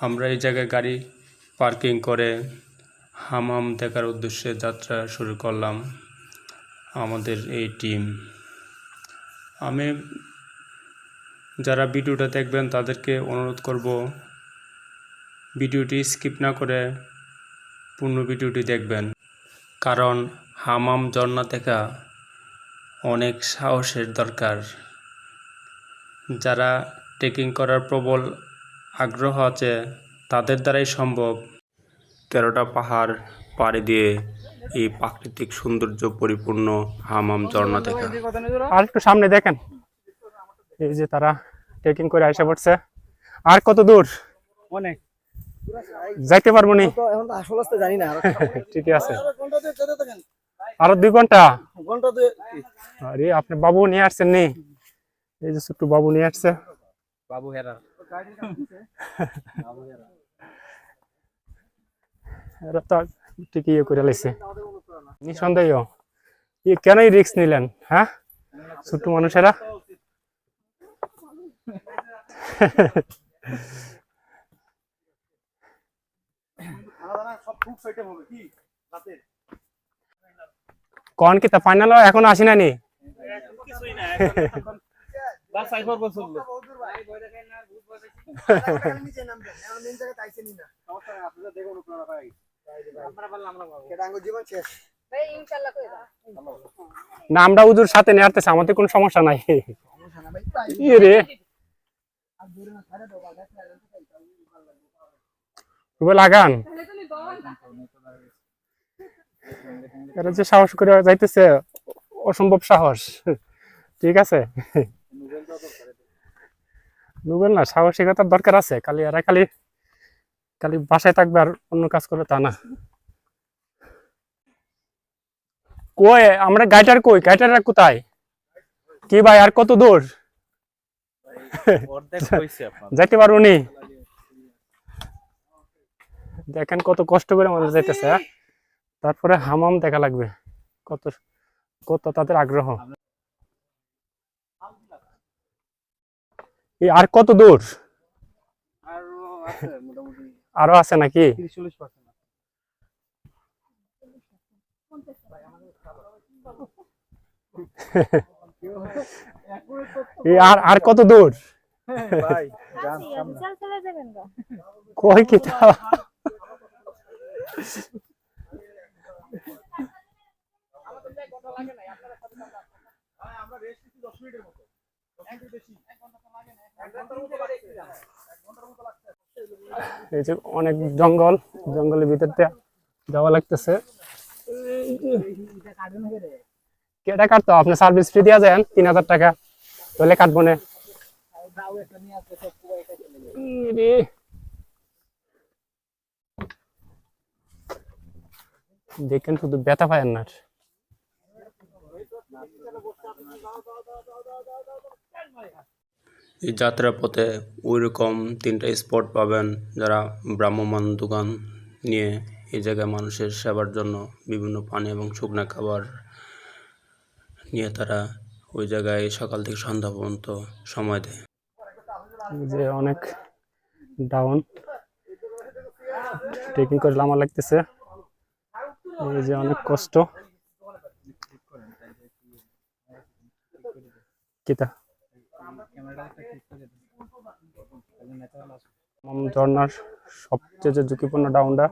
আমরা এই জায়গায় গাড়ি পার্কিং করে হামাম দেখার উদ্দেশ্যে যাত্রা শুরু করলাম। আমাদের এই টিম, আমি যারা ভিডিওটা দেখবেন তাদেরকে অনুরোধ করব ভিডিওটি স্কিপ না করে পূর্ণ ভিডিওটি দেখবেন, কারণ হামাম ঝর্ণা দেখা অনেক সাহসের দরকার। যারা ট্রেকিং করার প্রবল আগ্রহ আছে তাদের দ্বারাই সম্ভব 13টা পাহাড় পাড়ি দিয়ে এই প্রাকৃতিক সৌন্দর্য পরিপূর্ণ হামাম ঝর্ণা দেখা। আর একটু সামনে দেখেন, এই যে তারা ট্রেকিং করে আসা পড়ছে। আর কত দূর? অনেক যাইতে পারবো নি? এখন তো আসল আসতে জানি না। ঠিকই আছে, আরো 2 ঘন্টা। ঘন্টা আরে আপনি বাবু নিয়ে আসছেন নি? এই যে ছোট্ট বাবু নিয়ে আসছে। বাবু হেরা এরা তো ঠিকই ইয়ে করে লাইছে নিঃসন্দেহ। কেন রিস্ক নিলেন? হ্যাঁ, ছোট্ট মানুষেরা। কোন কি তা ফাইনাল এখন আসি না নি? না, আমরা উজুর সাথে নিয়ে আসতেছি, আমাদের কোনো সমস্যা নাই। রে লাগান, এরা যে সাহস করে যাইতেছে, অসম্ভব সাহস। ঠিক আছে, নোবেল না, সাহসিকতার দরকার আছে। খালি এরা খালি খালি বাসায় থাকবে আর অন্য কাজ করবে তা না। কই আমরা গাইটার, কই গাইটাররা কোথায়? কি ভাই, আর কত দূর? যাইতে পারবো নি? দেখেন কত কষ্ট করে মানুষ যাইতেছে। তারপরে হামাম দেখা লাগবে, কত কত তাদের আগ্রহ। আর কত দূর? আরো আছে নাকি? আর কত দূর? কই কি এই যে অনেক জঙ্গল, জঙ্গলের ভিতর দিয়ে যাওয়া লাগতেছে। কেটা কাটতো? আপনি সার্ভিস ফ্রি দিয়া যান 3000 টাকা, তাহলে কাটবো না। দেখেন শুধু ব্যথা পায় না। এই যাত্রার পথে ওইরকম 3টা স্পট পাবেন যারা ভ্রাম্যমাণ দোকান নিয়ে এই জায়গায় মানুষের সেবার জন্য বিভিন্ন পানি এবং শুকনা খাবার নিয়ে তারা ওই জায়গায় সকাল থেকে সন্ধ্যা পর্যন্ত সময় দেয়। যে অনেক ডাউন, ট্রেকিং করে নামা লাগতেছে। এই যে অনেক কষ্ট। কিতা ঝর্ণার সবচেয়ে যে ঝুঁকিপূর্ণ ডাউনটা,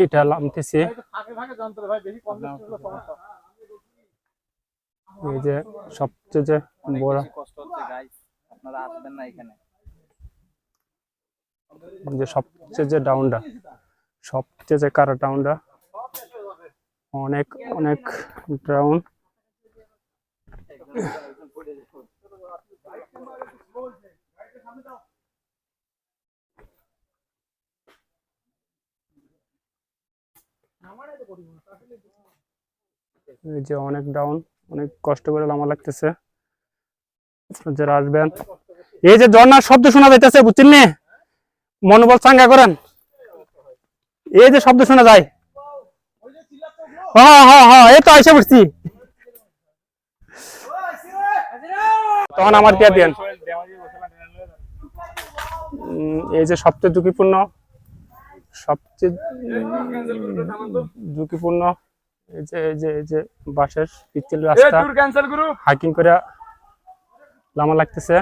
এটা নামতেছে। এই যে সবচেয়ে যে বড়, যে সবচেয়ে যে ডাউনটা, সবচেয়ে যে কারা ডাউনটা, অনেক অনেক ডাউন। এই যে অনেক ডাউন, অনেক কষ্ট করে নামা লাগতেছে। যারা আসবেন, এই যে ঝর্ণার শব্দ শোনা যাইতেছে, বুঝছেন নি? মনোবল চাঙ্গা করেন। এই যে শব্দ শোনা যায়, হ্যাঁ হ্যাঁ হ্যাঁ, এই তো এসে পড়ছি। তখন আমার দিয়ে দেন। এই যে সবচেয়ে ঝুঁকিপূর্ণ এই যে বাঁশের পিচ্ছিল রাস্তা হাইকিং করে নামা লাগতেছে,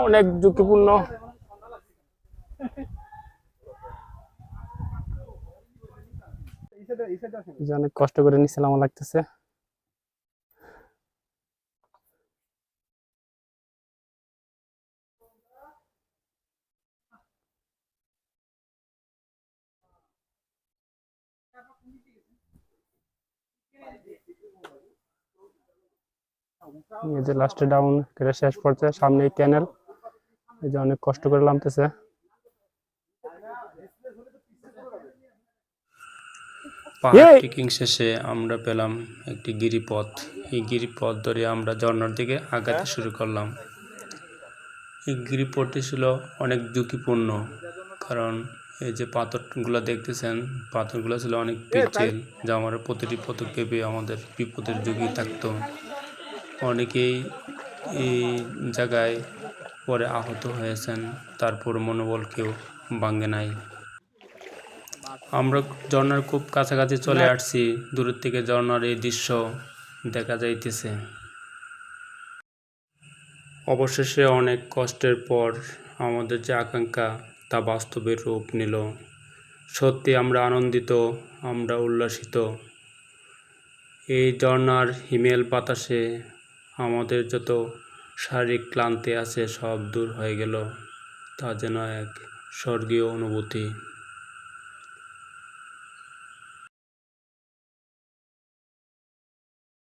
অনেক ঝুঁকিপূর্ণ। এই যে অনেক কষ্ট করে নিচে নামা লাগতেছে। এই যে লাস্টে ডাউন করে শেষ পড়ছে, সামনে ক্যানেল। এই যে অনেক কষ্ট করে নামতেছে। পাহাড় ট্রেকিং শেষে আমরা পেলাম একটি গিরিপথ। এই গিরিপথ ধরে আমরা ঝর্ণার দিকে আগাতে শুরু করলাম। এই গিরিপথটি ছিল অনেক ঝুঁকিপূর্ণ, কারণ এই যে পাথরগুলো দেখতেছেন, পাথরগুলো ছিল অনেক পিচ্ছিল, যা আমার প্রতিটি পদক্ষেপে আমাদের বিপদের ঝুঁকি থাকতো। অনেকেই এই জায়গায় পরে আহত হয়েছেন, তারপর মনোবল কেউ ভাঙে নাই। আমরা ঝর্ণার খুব কাছাকাছি চলে আসছি, দূরের থেকে ঝর্ণার এই দৃশ্য দেখা যাইতেছে। অবশেষে অনেক কষ্টের পর আমাদের যে আকাঙ্ক্ষা তা বাস্তবের রূপ নিল। সত্যি আমরা আনন্দিত, আমরা উল্লাসিত। এই ঝর্ণার হিমেল বাতাসে আমাদের যত শারীরিক ক্লান্তি আছে সব দূর হয়ে গেল। তা যেন এক স্বর্গীয় অনুভূতি।